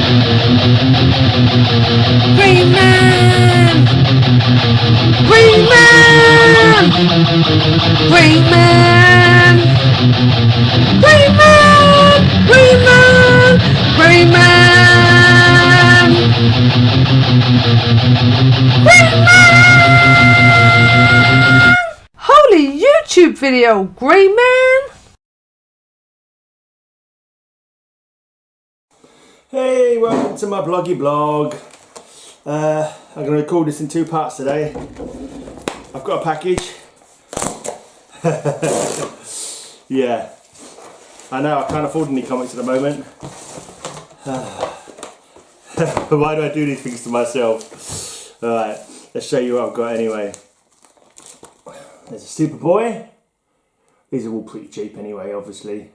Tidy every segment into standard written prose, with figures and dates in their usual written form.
Green Man! Green Man! Green Man! Green Man! Green Man! Green Man! Green Man! Holy YouTube video, Green Man! Hey, welcome to my bloggy blog. I'm going to record this in two parts today. I've got a package. Yeah, I know I can't afford any comics at the moment. Why do I do these things to myself? Alright, let's show you what I've got anyway. There's a Superboy. These are all pretty cheap anyway, obviously.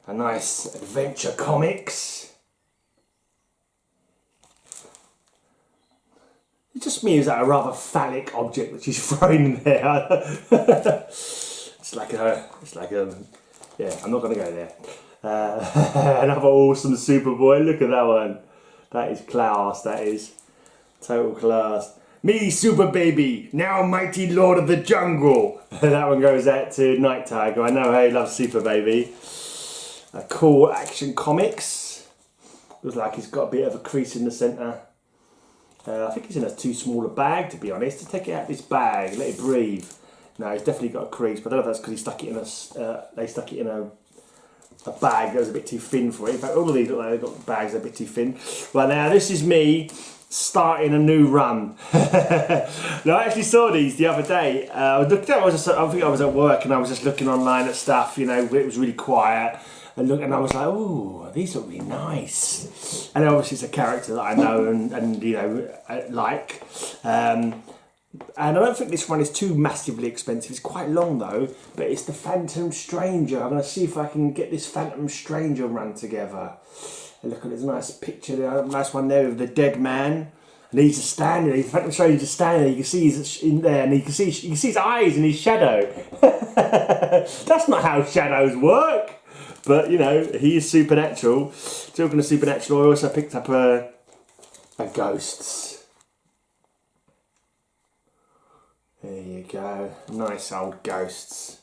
A nice Adventure Comics. It just means that a rather phallic object that she's thrown in there. it's like a, yeah, I'm not going to go there. Another awesome Superboy, look at that one. That is class, that is. Total class. Me, Super Baby, now mighty Lord of the Jungle. That one goes out to Night Tiger. I know how he loves Super Baby. A cool Action Comics. Looks like he's got a bit of a crease in the centre. I think he's in a too small a bag, to be honest. To take it out of this bag, let it breathe. No, he's definitely got a crease, but I don't know if that's because he stuck it in a. They stuck it in a bag that was a bit too thin for it. In fact, all of these look like they've got bags that are a bit too thin. Right now, this is me starting a new run. Now, I actually saw these the other day. I think I was at work and I was just looking online at stuff. You know, it was really quiet. And I was like, ooh, these look really nice. And obviously it's a character that I know and you know, like. And I don't think this one is too massively expensive. It's quite long though, but it's the Phantom Stranger. I'm going to see if I can get this Phantom Stranger run together. And look at this nice picture there, nice one there of the dead man. And he's just standing there, the Phantom Stranger just standing there. You can see he's in there and you can see his eyes in his shadow. That's not how shadows work. But, you know, he is supernatural. Talking of supernatural, I also picked up a Ghosts. There you go. Nice old Ghosts.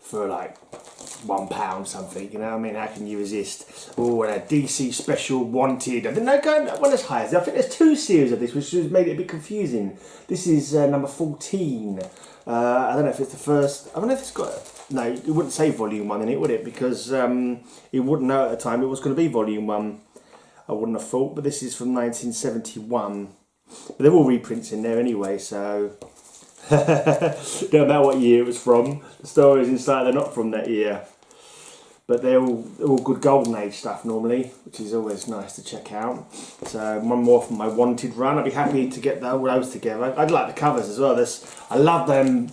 For like £1 something, you know what I mean? How can you resist? Oh, and a DC Special Wanted. I didn't know going one as high as I think there's two series of this, which has made it a bit confusing. This is number 14. I don't know if it's the first. I don't know if it's got. No, it wouldn't say volume 1 in it, would it? Because it wouldn't know at the time it was going to be volume 1. I wouldn't have thought, but this is from 1971. But they're all reprints in there anyway, so. Don't matter what year it was from. The stories inside they're not from that year, but they're all good Golden Age stuff normally, which is always nice to check out. So one more from my Wanted run. I'd be happy to get all those together. I'd like the covers as well. I love them.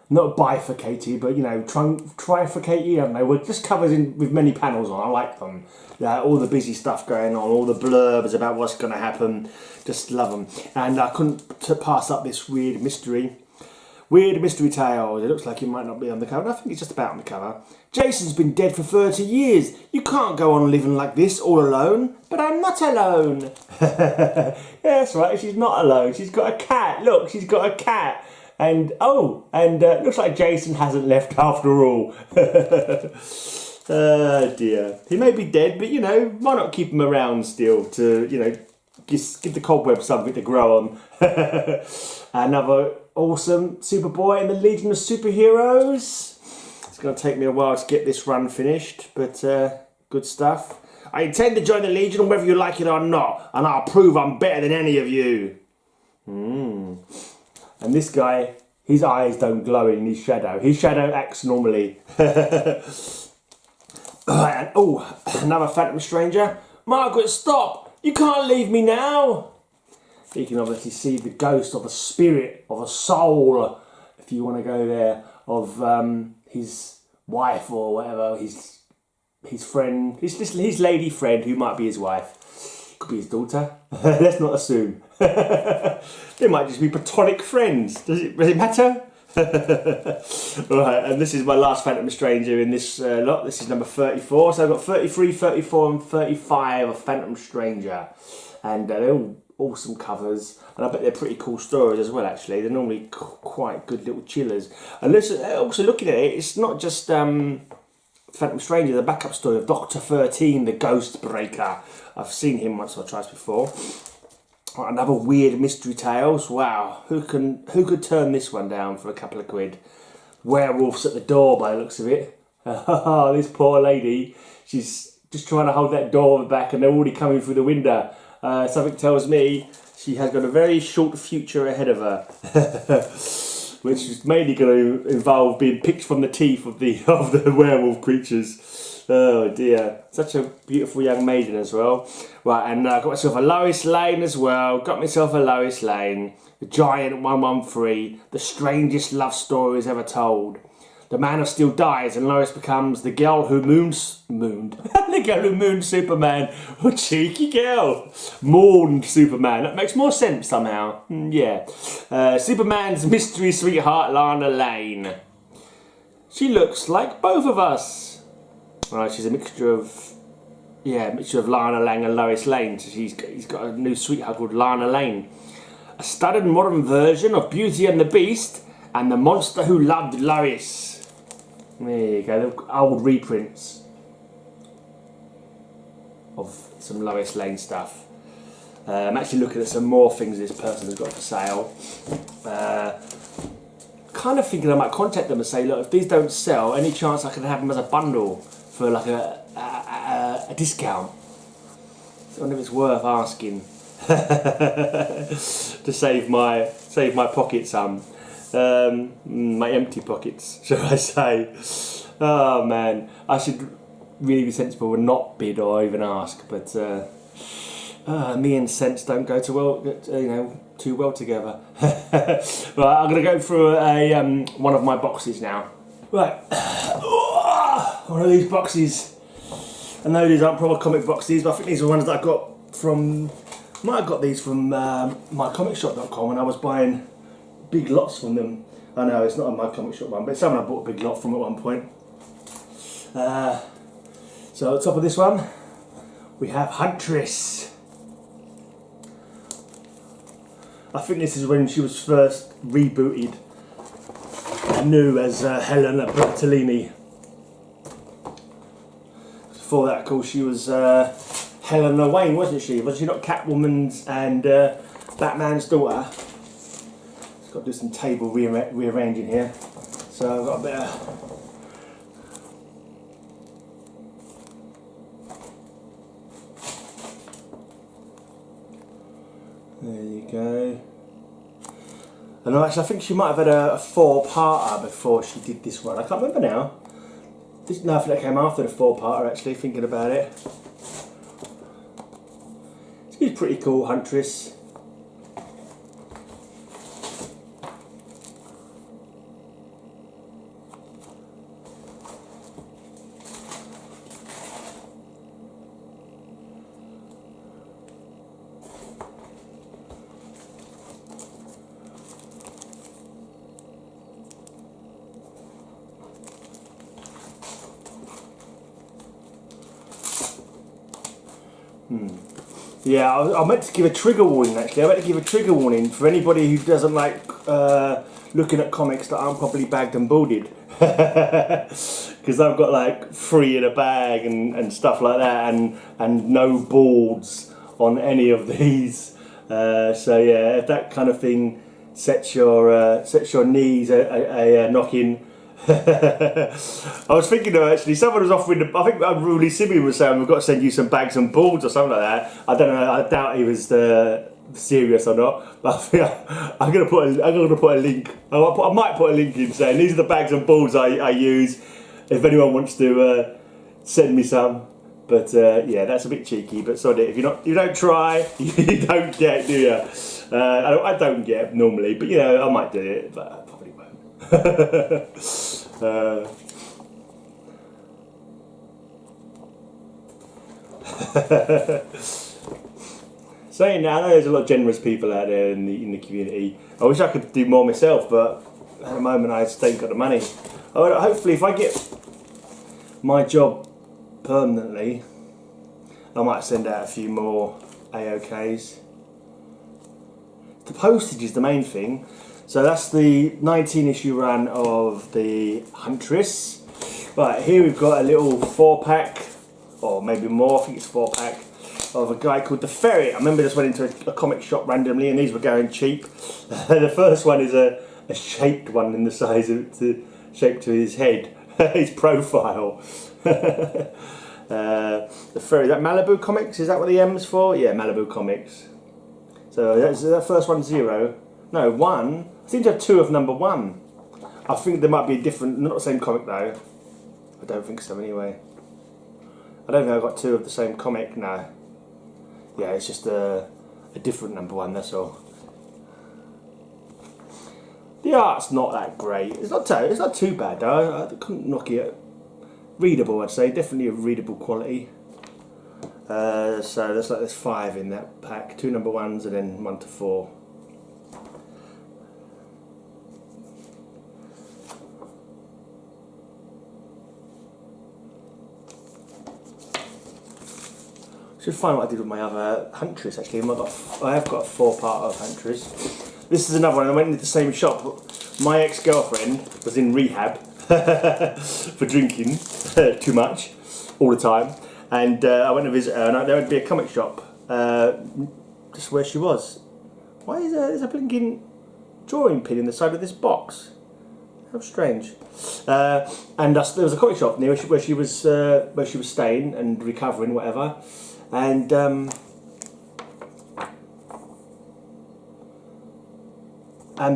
Not bifurcated, but you know, trifurcated. I don't know. We're just covers with many panels on. I like them. All the busy stuff going on, all the blurbs about what's going to happen. Just love them. And I couldn't pass up this weird mystery tale. It looks like it might not be on the cover. I think it's just about on the cover. Jason's been dead for 30 years. You can't go on living like this all alone. But I'm not alone. Yeah, that's right. She's not alone. She's got a cat. Look, she's got a cat. And looks like Jason hasn't left after all. Oh dear. He may be dead, but you know, why not keep him around still to, you know, give the cobweb something to grow on. Another awesome Superboy in the Legion of Superheroes. It's going to take me a while to get this run finished, but good stuff. I intend to join the Legion whether you like it or not, and I'll prove I'm better than any of you. And this guy, his eyes don't glow in his shadow. His shadow acts normally. Alright, and oh, another Phantom Stranger. Margaret, stop! You can't leave me now! You can obviously see the ghost of a spirit, of a soul, if you want to go there, of his wife or whatever, his friend, his lady friend who might be his wife. Could be his daughter. Let's not assume. They might just be platonic friends. Does it matter? Right, and this is my last Phantom Stranger in this lot. This is number 34. So I've got 33, 34 and 35 of Phantom Stranger. And they're all awesome covers. And I bet they're pretty cool stories as well, actually. They're normally quite good little chillers. And listen, also looking at it, it's not just Phantom Stranger, the backup story of Dr. 13, the Ghost Breaker. I've seen him once or twice before. Another weird mystery tales. Wow, who could turn this one down for a couple of quid? Werewolves at the door, by the looks of it. This poor lady, she's just trying to hold that door back, and they're already coming through the window. Something tells me she has got a very short future ahead of her, which is mainly going to involve being picked from the teeth of the werewolf creatures. Oh dear, such a beautiful young maiden as well. Right, and got myself a Lois Lane as well. Got myself a Lois Lane. The Giant 113, the strangest love stories ever told. The Man of Steel dies and Lois becomes the girl who mooned the girl who mooned Superman. Oh, cheeky girl. Mourned Superman. That makes more sense somehow. Yeah. Superman's mystery sweetheart, Lana Lane. She looks like both of us. Right, she's a mixture of Lana Lang and Lois Lane. So he's got a new sweetheart called Lana Lane. A studied modern version of Beauty and the Beast and the Monster Who Loved Lois. There you go, the old reprints of some Lois Lane stuff. I'm actually looking at some more things this person has got for sale. Kind of thinking I might contact them and say, look, if these don't sell, any chance I can have them as a bundle for like a discount? I wonder if it's worth asking to save my pocket some, my empty pockets, shall I say? Oh man, I should really be sensible and not bid or even ask, but me and sense don't go too well together. Right, I'm gonna go through one of my boxes now. Right, one of these boxes. I know these aren't proper comic boxes, but I think these are ones that I got from. Might have got these from mycomicshop.com when I was buying big lots from them. I know it's not a My Comic Shop one, but it's someone I bought a big lot from at one point. So at the top of this one, we have Huntress. I think this is when she was first rebooted, new as Helena Bertolini. Before that, of course, she was Helena Wayne, wasn't she? Was she not Catwoman's and Batman's daughter? Just got to do some table rearranging here. So I've got a bit of... There you go. And actually, I think she might have had a four-parter before she did this one. I can't remember now. No, I think that came after the four-parter, actually, thinking about it. She's pretty cool, Huntress. Yeah, I meant to give a trigger warning actually. I meant to give a trigger warning for anybody who doesn't like looking at comics that aren't properly bagged and boarded. Because I've got like 3 in a bag and stuff like that, and no boards on any of these. So yeah, if that kind of thing sets your knees a knocking. I was thinking though, actually, someone was offering. I think Unruly Simeon was saying we've got to send you some bags and boards or something like that. I don't know. I doubt he was serious or not. But I think I'm gonna put a link. I might put a link in saying these are the bags and boards I use. If anyone wants to send me some. But yeah, that's a bit cheeky. But sorry, if you don't try, you don't get, do you? I don't get normally, but you know I might do it, but I probably won't. Saying that, I know there's a lot of generous people out there in the community. I wish I could do more myself, but at the moment I just ain't got the money. Hopefully if I get my job permanently, I might send out a few more AOKs. The postage is the main thing. So that's the 19 issue run of the Huntress. Right, here we've got a little 4-pack, or maybe more, I think it's 4-pack, of a guy called the Ferret. I remember just went into a comic shop randomly and these were going cheap. The first one is a shaped one in the size of shaped to his head, his profile. The Ferret, is that Malibu Comics? Is that what the M's for? Yeah, Malibu Comics. So that's that first one 0. No, 1. I seem to have 2 of number 1. I think there might be a different, not the same comic though. I don't think so anyway. I don't think I've got 2 of the same comic, no. Yeah, it's just a different number 1, that's all. The art's not that great. It's not too bad though. I couldn't knock it. Readable, I'd say. Definitely of readable quality. So there's 5 in that pack. 2 number 1s and then 1 to 4. Should find what I did with my other Huntress actually. I have got a 4-part of Huntress. This is another one. I went into the same shop. My ex-girlfriend was in rehab for drinking too much all the time, and I went to visit her. And there would be a comic shop just where she was. Why is there's a blinking drawing pin in the side of this box? How strange. And there was a comic shop near where she was staying and recovering, whatever. And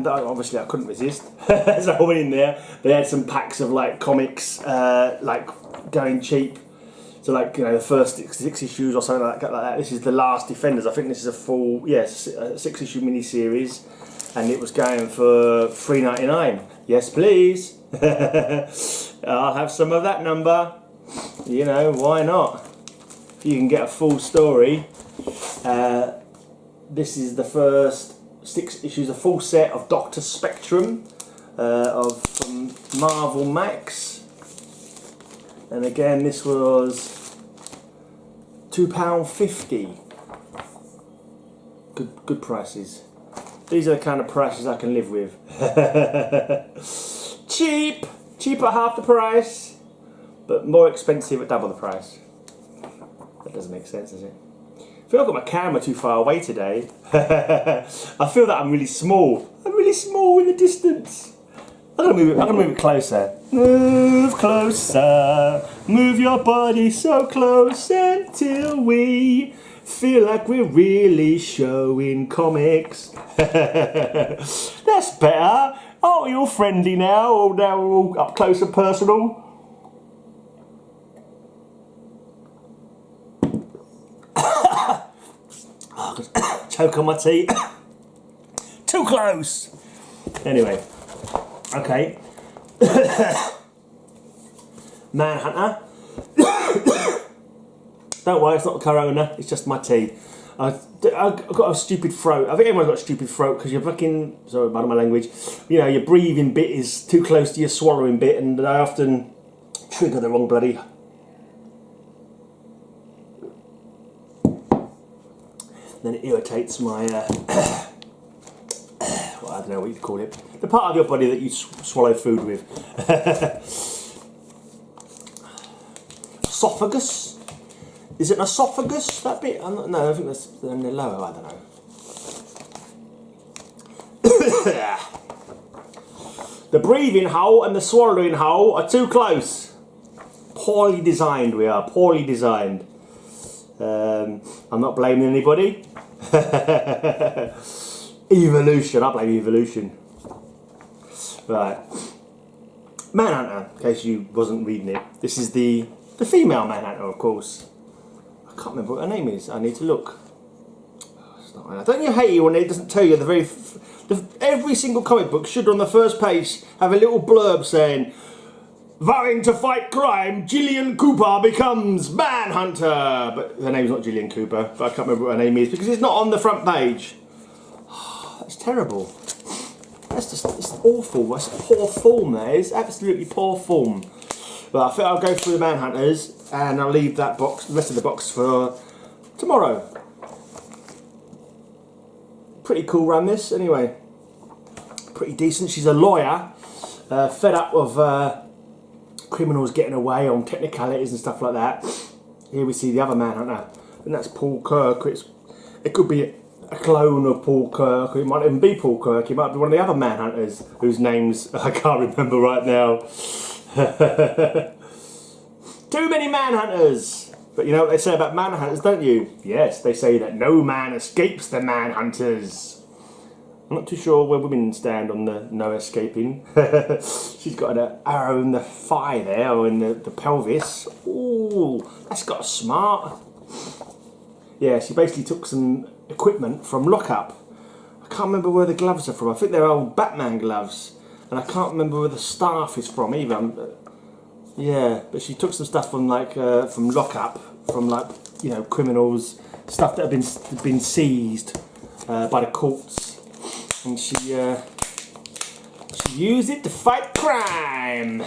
obviously I couldn't resist, so I went in there. They had some packs of like comics, like going cheap. So like, you know, the first 6 issues or something like that. This is the Last Defenders. I think this is a full, yes, a 6-issue mini-series, and it was going for $3.99. Yes, please. I'll have some of that number. You know, why not? If you can get a full story. This is the first 6 issues, a full set of Dr. Spectrum from Marvel Max. And again, this was £2.50. Good prices. These are the kind of prices I can live with. Cheap at half the price, but more expensive at double the price. That doesn't make sense, does it? I feel I've got my camera too far away today. I feel that I'm really small. I'm really small in the distance. I'm gonna move it closer. Move closer. Move your body so close until we feel like we're really showing comics. That's better. Oh, you're friendly now. Oh, now we're all up close and personal. Choke on my tea. Too close. Anyway, okay. Manhunter. Don't worry, it's not the corona. It's just my tea. I've got a stupid throat. I think everyone's got a stupid throat because you're fucking, sorry about my language, you know, your breathing bit is too close to your swallowing bit, and I often trigger the wrong bloody. Then it irritates my, well, I don't know what you call it, the part of your body that you swallow food with. Esophagus? Is it an esophagus, that bit? No, I think that's in the lower, I don't know. The breathing hole and the swallowing hole are too close. Poorly designed we are, poorly designed. I'm not blaming anybody. Evolution, I blame evolution. Right. Manhunter, in case you wasn't reading it. This is the female Manhunter, of course. I can't remember what her name is. I need to look. It's not right. Don't you hate it when it doesn't tell you every single comic book should on the first page have a little blurb saying, vowing to fight crime, Gillian Cooper becomes Manhunter. But her name's not Gillian Cooper, but I can't remember what her name is because it's not on the front page. That's terrible. That's just, it's awful. That's poor form, that is. Absolutely poor form. But I think I'll go through the Manhunters and I'll leave that box, the rest of the box for tomorrow. Pretty cool run this, anyway. Pretty decent. She's a lawyer, fed up of criminals getting away on technicalities and stuff like that. Here we see the other Manhunter, and that's Paul Kirk. It could be a clone of Paul Kirk, it might even be Paul Kirk, it might be one of the other Manhunters whose names I can't remember right now. Too many Manhunters! But you know what they say about Manhunters, don't you? Yes, they say that no man escapes the Manhunters. I'm not too sure where women stand on the no escaping. She's got an arrow in the thigh there, or in the pelvis. Ooh, that's got a smart. Yeah, she basically took some equipment from Lockup. I can't remember where the gloves are from. I think they're old Batman gloves. And I can't remember where the staff is from either. Yeah, but she took some stuff from from Lockup, from you know, criminals, stuff that have been seized by the courts. And she used it to fight crime.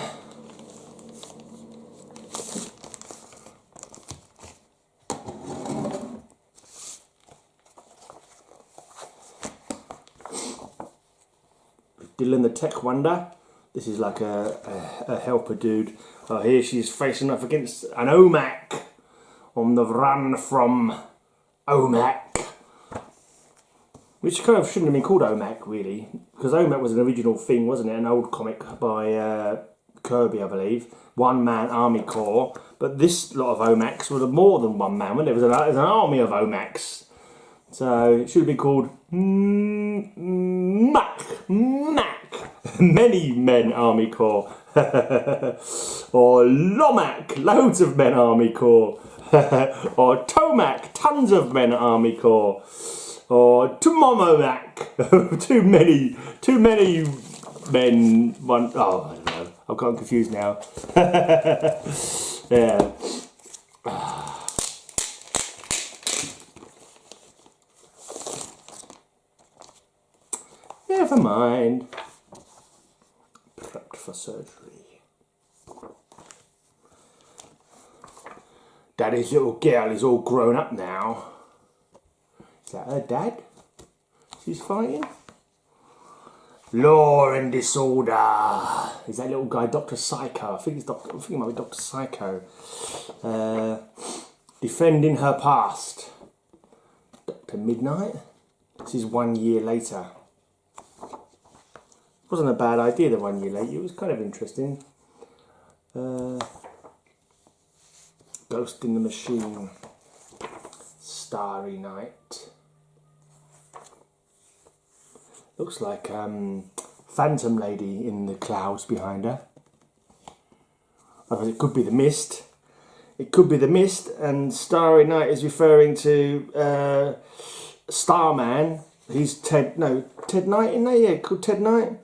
Dylan the Tech Wonder. This is like a helper dude. Oh, here she's facing off against an OMAC on the run from OMAC. Which kind of shouldn't have been called OMAC, really, because OMAC was an original thing, wasn't it? An old comic by Kirby, I believe. One man army corps. But this lot of OMACs were more than one man, wasn't it? It was an army of OMACs. So it should have been called MAC. Many men army corps. Or LOMAC, loads of men army corps. Or TOMAC, tons of men army corps. Or Tumomomac, too many men, one, oh, I don't know, I've gotten confused now. Yeah. Never mind. Prepped for surgery. Daddy's little girl is all grown up now. Is that her dad? She's fighting? Law and disorder. Is that little guy Dr. Psycho? I think it might be Dr. Psycho. Defending her past. Dr. Midnight. This is 1 year later. Wasn't a bad idea, the 1 year later. It was kind of interesting. Ghost in the Machine. Starry Night. Looks like Phantom Lady in the clouds behind her. It could be the mist. It could be the mist, and Starry Night is referring to Starman. He's Ted Knight in there, yeah, called Ted Knight.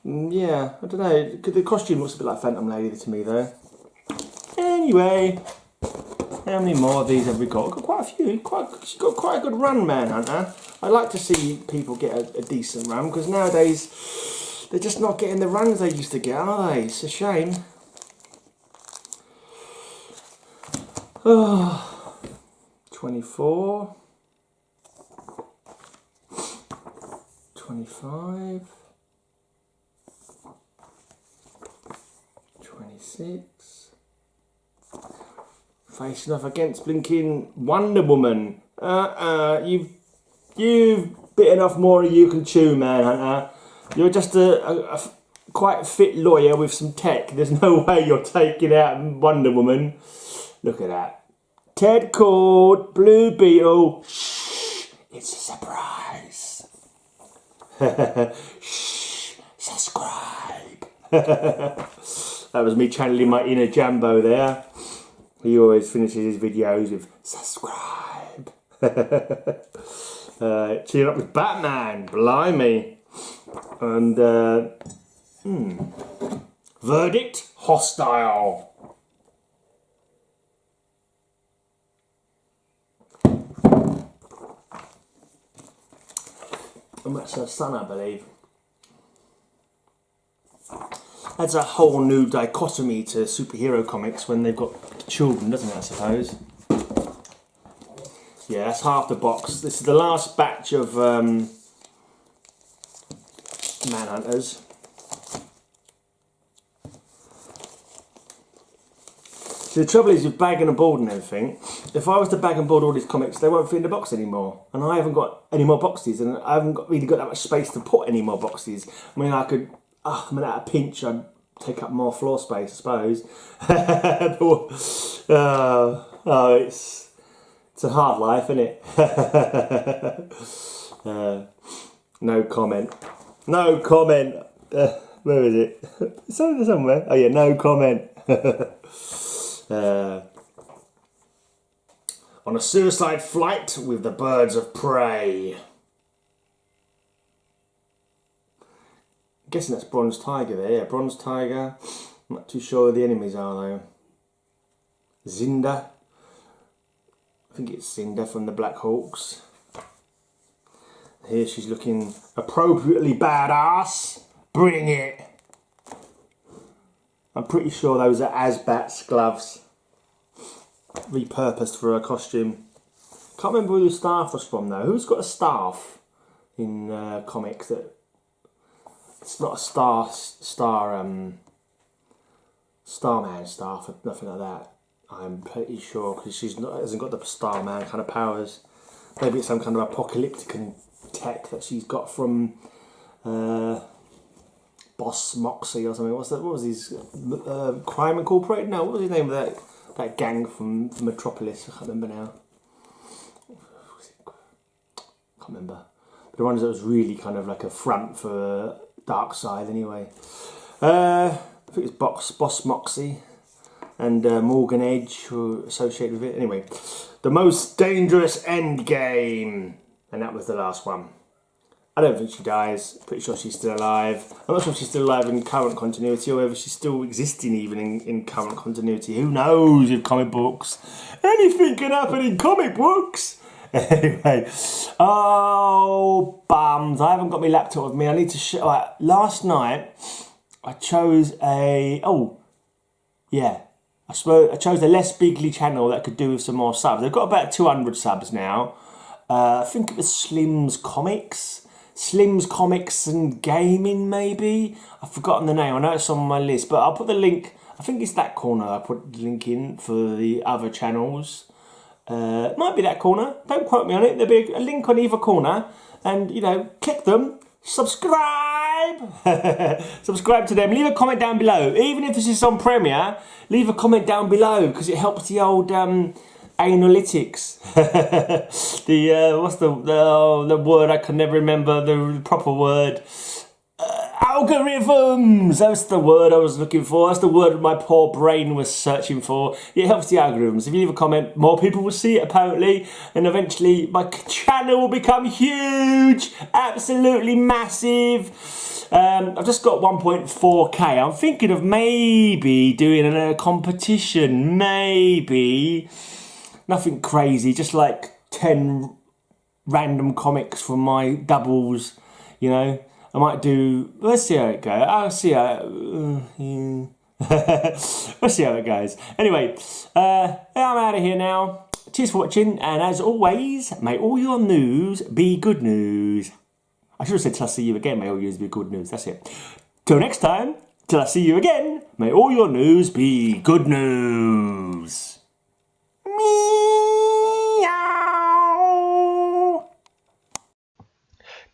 Yeah, I don't know. The costume looks a bit like Phantom Lady to me, though. Anyway, how many more of these have we got? We've got quite a few. She's got quite a good run, Manhunter. I like to see people get a decent run, because nowadays they're just not getting the runs they used to get, are they? It's a shame. Oh, 24. 25. 26. Facing off against blinking Wonder Woman. You've bitten off more than you can chew, Manhunter. You're just a quite fit lawyer with some tech. There's no way you're taking out Wonder Woman. Look at that. Ted called Blue Beetle. Shh, it's a surprise. Shh, subscribe. That was me channeling my inner Jambo there. He always finishes his videos with subscribe. Cheering up with Batman, blimey. And verdict, hostile. And that's her son, I believe. adds a whole new dichotomy to superhero comics when they've got children, doesn't it, I suppose? Yeah, that's half the box. This is the last batch of Manhunters. See, the trouble is with bagging and board and everything, if I was to bag and board all these comics, they won't fit in the box anymore. And I haven't got any more boxes, and I haven't really got that much space to put any more boxes. I mean, I could, I mean, at a pinch, I'd take up more floor space, I suppose. It's a hard life, isn't it? No comment. No comment. Where is it? It's over there somewhere. Oh yeah, no comment. On a suicide flight with the birds of prey. I'm guessing that's Bronze Tiger there. Yeah, Bronze Tiger. I'm not too sure who the enemies are though. Zinda. I think it's Zinda from the Black Hawks. Here she's looking appropriately badass. Bring it. I'm pretty sure those are Asbat's gloves. Repurposed for her costume. Can't remember who the staff was from though. Who's got a staff in comics that it's not a Starman staff or nothing like that. I'm pretty sure because hasn't got the Starman kind of powers. Maybe it's some kind of apocalyptic tech that she's got from Boss Moxie or something. What was his Crime Incorporated? No, what was his name of that gang from Metropolis? I can't remember now. Can't remember. But the ones that was really kind of like a front for Darkseid anyway. I think it was Boss Moxie and Morgan Edge who were associated with it. Anyway, the most dangerous endgame. And that was the last one. I don't think she dies. Pretty sure she's still alive. I'm not sure if she's still alive in current continuity or whether she's still existing even in current continuity. Who knows with comic books? Anything can happen in comic books. Anyway. Oh, bums. I haven't got my laptop with me. I need to show. Right, last night, I chose I chose the Less Bigly channel that could do with some more subs. They've got about 200 subs now. I think it was Slim's Comics and Gaming, maybe. I've forgotten the name. I know it's on my list, but I'll put the link. I think it's that corner. I put the link in for the other channels. It might be that corner. Don't quote me on it. There'll be a link on either corner, and click them. Subscribe. Subscribe to them. Leave a comment down below. Even if this is on Premiere, leave a comment down below because it helps the old analytics. What's the word? I can never remember the proper word. Algorithms. That's the word I was looking for. That's the word my poor brain was searching for. It helps the algorithms. If you leave a comment, more people will see it apparently, and eventually my channel will become huge, absolutely massive. I've just got 1.4k. I'm thinking of maybe doing a competition. Maybe. Nothing crazy, just like 10 random comics from my doubles, I might do, let's see how it goes. I'll see how, let's see how it goes. Anyway, I'm out of here now. Cheers for watching, and as always, may all your news be good news. I should have said till I see you again, may all your news be good news. That's it. Till next time, till I see you again, may all your news be good news. Meow.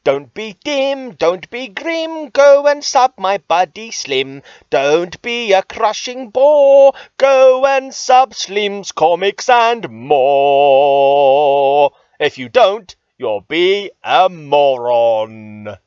Don't be dim, don't be grim, go and sub my buddy Slim. Don't be a crushing bore, go and sub Slim's Comics and more. If you don't, you'll be a moron.